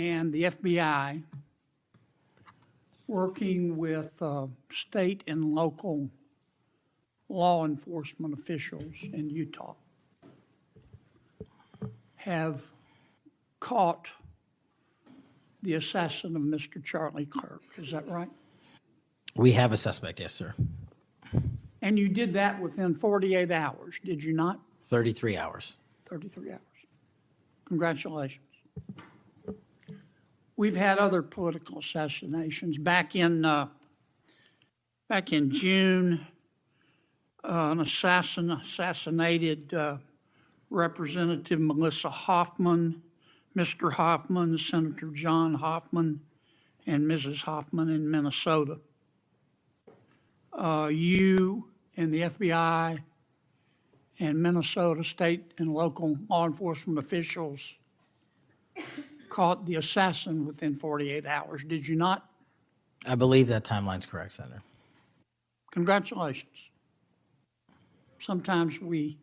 and the FBI working with state and local law enforcement officials in Utah have caught the assassin of Mr. Charlie Kirk. Is that right? We have a suspect, yes, sir. And you did that within 48 hours, did you not? 33 hours. 33 hours. Congratulations. We've had other political assassinations. Back in June, an assassin assassinated Representative Melissa Hoffman, Mr. Hoffman, Senator John Hoffman, and Mrs. Hoffman in Minnesota. You and the FBI and Minnesota state and local law enforcement officials caught the assassin within 48 hours, did you not? I believe that timeline's correct, Senator. Congratulations. Sometimes we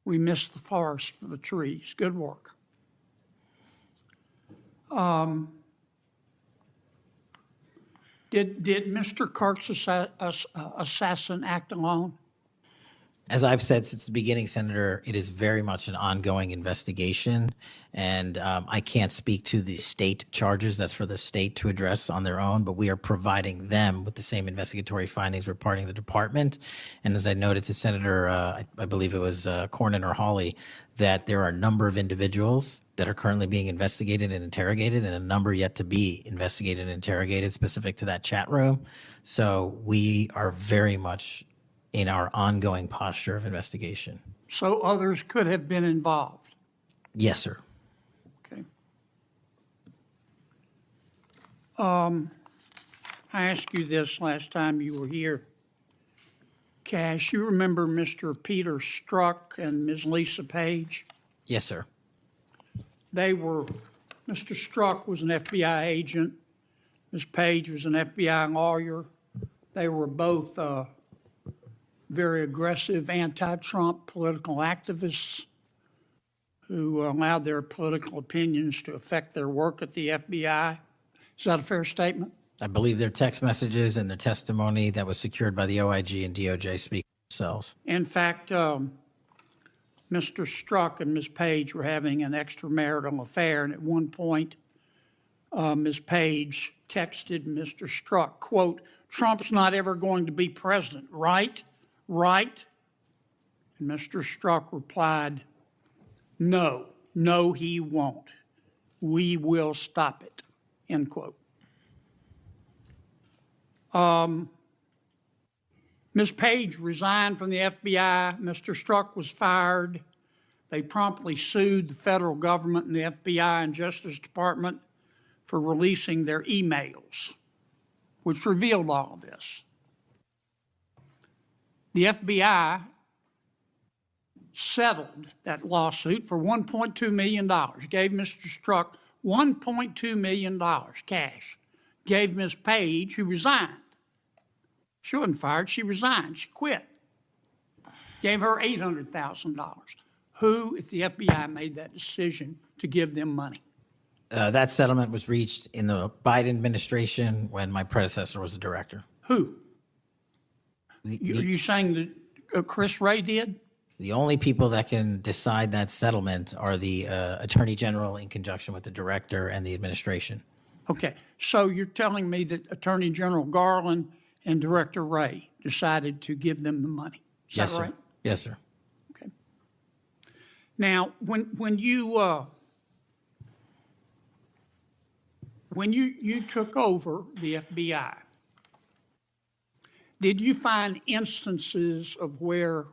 miss the forest for the trees. Good work. Did Mr. Kirk's assassin act alone? As I've said since the beginning, Senator, it is very much an ongoing investigation, and I can't speak to the state charges. That's for the state to address on their own, but we are providing them with the same investigatory findings reporting the department. And as I noted to Senator, I believe it was Cornyn or Hawley, that there are a number of individuals that are currently being investigated and interrogated, and a number yet to be investigated and interrogated specific to that chat room. So we are very much in our ongoing posture of investigation. So others could have been involved? Yes, sir. Okay. I asked you this last time you were here. Kash, you remember Mr. Peter Strzok and Ms. Lisa Page? Yes, sir. Mr. Strzok was an FBI agent. Ms. Page was an FBI lawyer. They were both very aggressive anti-Trump political activists who allowed their political opinions to affect their work at the FBI. Is that a fair statement? I believe their text messages and their testimony that was secured by the OIG and DOJ speak for themselves. In fact, Mr. Strzok and Ms. Page were having an extramarital affair, and at one point, Ms. Page texted Mr. Strzok, quote, "Trump's not ever going to be president, right? Right?" And Mr. Strzok replied, "No, he won't. We will stop it," end quote. Ms. Page resigned from the FBI. Mr. Strzok was fired. They promptly sued the federal government and the FBI and Justice Department for releasing their emails, which revealed all of this. The FBI settled that lawsuit for $1.2 million, gave Mr. Strzok $1.2 million cash, gave Ms. Page, who resigned. She wasn't fired, she resigned, she quit. Gave her $800,000. Who, if the FBI made that decision to give them money? That settlement was reached in the Biden administration when my predecessor was the director. Who? Are you saying that Chris Wray did? The only people that can decide that settlement are the Attorney General in conjunction with the director and the administration. Okay, so you're telling me that Attorney General Garland and Director Wray decided to give them the money. Is Yes, that sir. right? Yes, sir. Okay. Now, when you took over the FBI, did you find instances of where,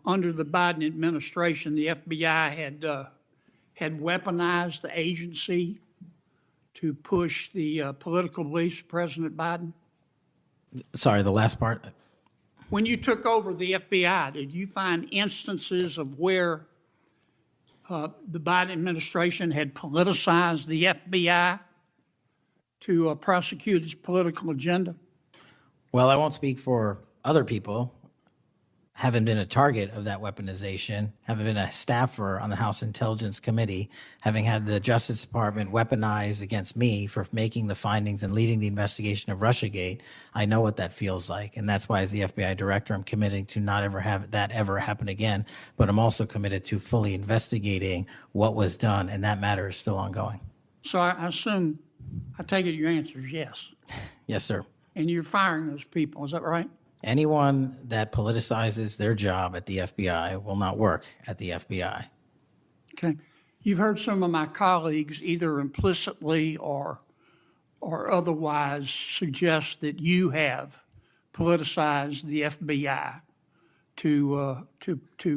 under the Biden administration, the FBI had weaponized the agency to push the political beliefs of President Biden? Sorry, the last part. When you took over the FBI, did you find instances of where the Biden administration had politicized the FBI to prosecute its political agenda? Well, I won't speak for other people. having been a target of that weaponization, having been a staffer on the House Intelligence Committee, having had the Justice Department weaponized against me for making the findings and leading the investigation of Russiagate, I know what that feels like. And that's why, as the FBI director, I'm committing to not ever have that ever happen again. But I'm also committed to fully investigating what was done, and that matter is still ongoing. So I assume, I take it your answer is yes. Yes, sir. And you're firing those people, is that right? Anyone that politicizes their job at the FBI will not work at the FBI. Okay. You've heard some of my colleagues either implicitly or otherwise suggest that you have politicized the FBI to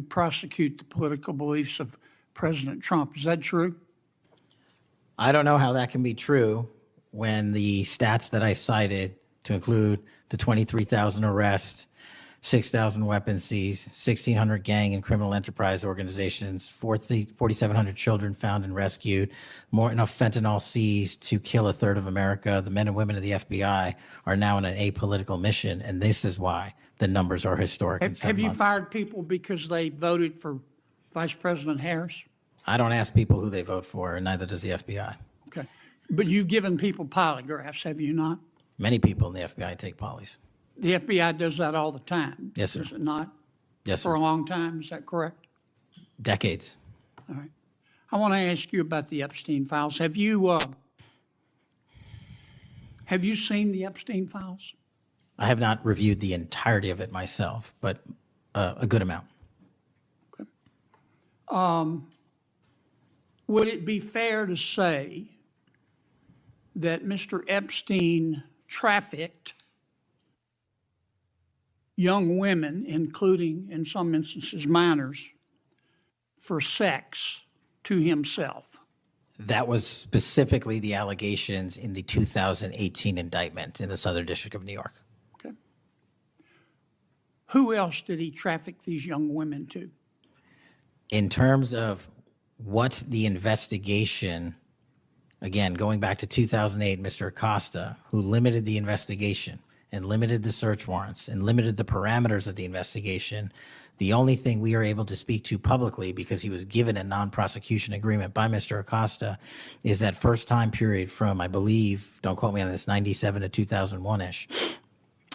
prosecute the political beliefs of President Trump. Is that true? I don't know how that can be true when the stats that I cited, to include the 23,000 arrests, 6,000 weapons seized, 1,600 gang and criminal enterprise organizations, 4,700 children found and rescued, more enough fentanyl seized to kill a third of America. The men and women of the FBI are now on an apolitical mission, and this is why the numbers are historic. Have you fired people because they voted for Vice President Harris? I don't ask people who they vote for, and neither does the FBI. Okay. But you've given people polygraphs, have you not? Many people in the FBI take polys. The FBI does that all the time. Yes, sir. Does it not? Yes, For sir. a long time, is that correct? Decades. All right. I want to ask you about the Epstein Files. Have you seen the Epstein Files? I have not reviewed the entirety of it myself, but a good amount. Okay. Would it be fair to say that Mr. Epstein trafficked young women, including, in some instances, minors, for sex to himself? That was specifically the allegations in the 2018 indictment in the Southern District of New York. Okay. Who else did he traffic these young women to? In terms of what the investigation, again, going back to 2008, Mr. Acosta, who limited the investigation and limited the search warrants and limited the parameters of the investigation, the only thing we are able to speak to publicly, because he was given a non-prosecution agreement by Mr. Acosta, is that first time period from, I believe, don't quote me on this, 97 to 2001-ish.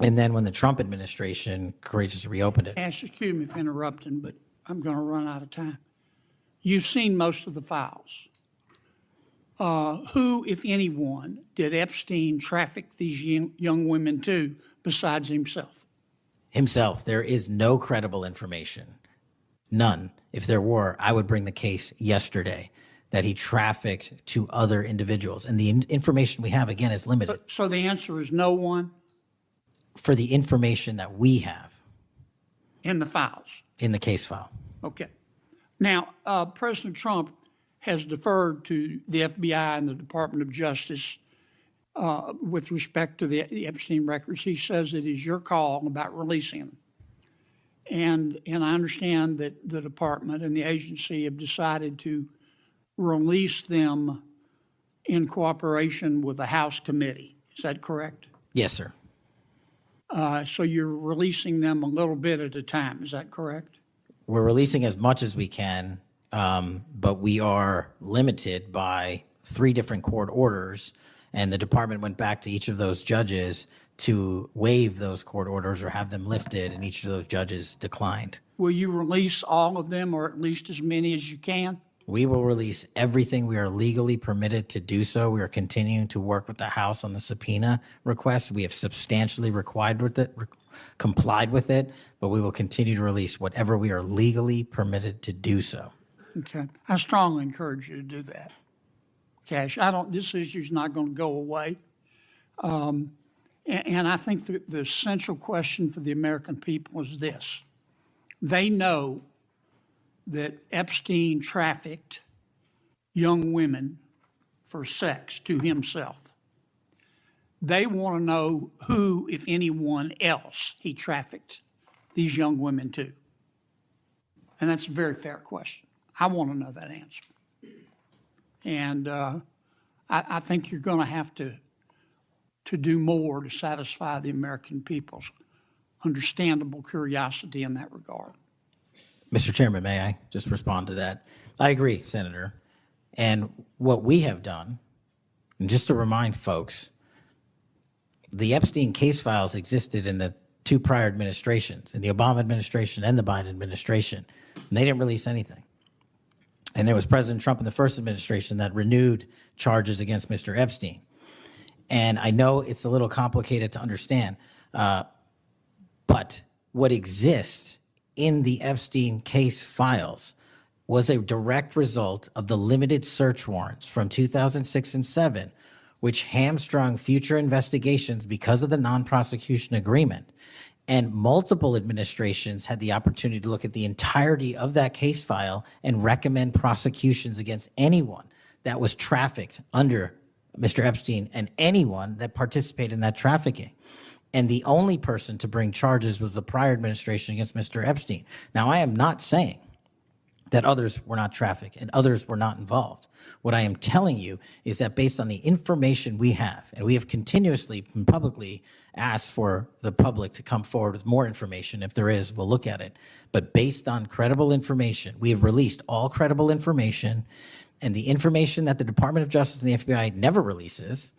And then when the Trump administration courageously reopened it. Excuse me for interrupting, but I'm going to run out of time. You've seen most of the files. Who, if anyone, did Epstein traffic these young women to besides himself? Himself. There is no credible information. None. If there were, I would bring the case yesterday that he trafficked to other individuals. And the information we have, again, is limited. So the answer is no one For the information that we have in the files? in the case file. Okay. Now, President Trump has deferred to the FBI and the Department of Justice with respect to the Epstein records. He says it is your call about releasing them. And I understand that the department and the agency have decided to release them in cooperation with the House committee. Is that correct? Yes, sir. So you're releasing them a little bit at a time. Is that correct? We're releasing as much as we can, but we are limited by 3 different court orders, and the department went back to each of those judges to waive those court orders or have them lifted, and each of those judges declined. Will you release all of them, or at least as many as you can? We will release everything we are legally permitted to do so. We are continuing to work with the House on the subpoena request. We have substantially complied with it, but we will continue to release whatever we are legally permitted to do so. Okay. I strongly encourage you to do that. Kash, this issue's not going to go away. And I think the central question for the American people is this. They know that Epstein trafficked young women for sex to himself. They want to know who, if anyone else, he trafficked these young women to. And that's a very fair question. I want to know that answer. And I think you're going to have to do more to satisfy the American people's understandable curiosity in that regard. Mr. Chairman, may I just respond to that? I agree, Senator. And what we have done, and just to remind folks, the Epstein case files existed in the two prior administrations, in the Obama administration and the Biden administration, and they didn't release anything. And there was President Trump in the first administration that renewed charges against Mr. Epstein. And I know it's a little complicated to understand, but what exists in the Epstein case files was a direct result of the limited search warrants from 2006 and 7, which hamstrung future investigations because of the non-prosecution agreement. And multiple administrations had the opportunity to look at the entirety of that case file and recommend prosecutions against anyone that was trafficked under Mr. Epstein and anyone that participated in that trafficking. And the only person to bring charges was the prior administration against Mr. Epstein. Now, I am not saying that others were not trafficked and others were not involved. What I am telling you is that based on the information we have, and we have continuously and publicly asked for the public to come forward with more information. If there is, we'll look at it. But based on credible information, we have released all credible information, and the information that the Department of Justice and the FBI never releases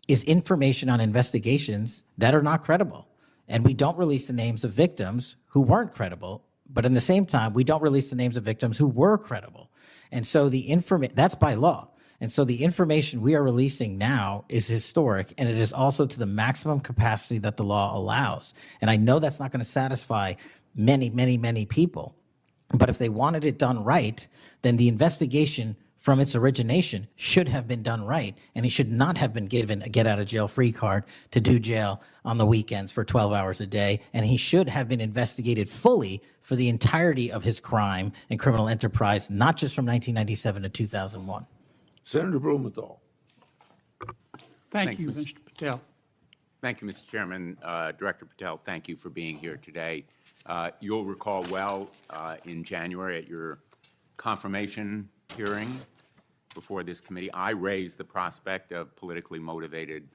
is information on investigations that are not credible. And we don't release the names of victims who weren't credible, but in the same time, we don't release the names of victims who were credible. And so that's by law. And so the information we are releasing now is historic, and it is also to the maximum capacity that the law allows. And I know that's not going to satisfy many, many, many people. But if they wanted it done right, then the investigation from its origination should have been done right, and he should not have been given a get-out-of-jail-free card to do jail on the weekends for 12 hours a day, and he should have been investigated fully for the entirety of his crime and criminal enterprise, not just from 1997 to 2001. Senator Blumenthal. Thank Thanks, you, Mr. Mr. Patel. Thank you, Mr. Chairman. Director Patel, thank you for being here today. You'll recall well in January at your confirmation hearing before this committee, I raised the prospect of politically motivated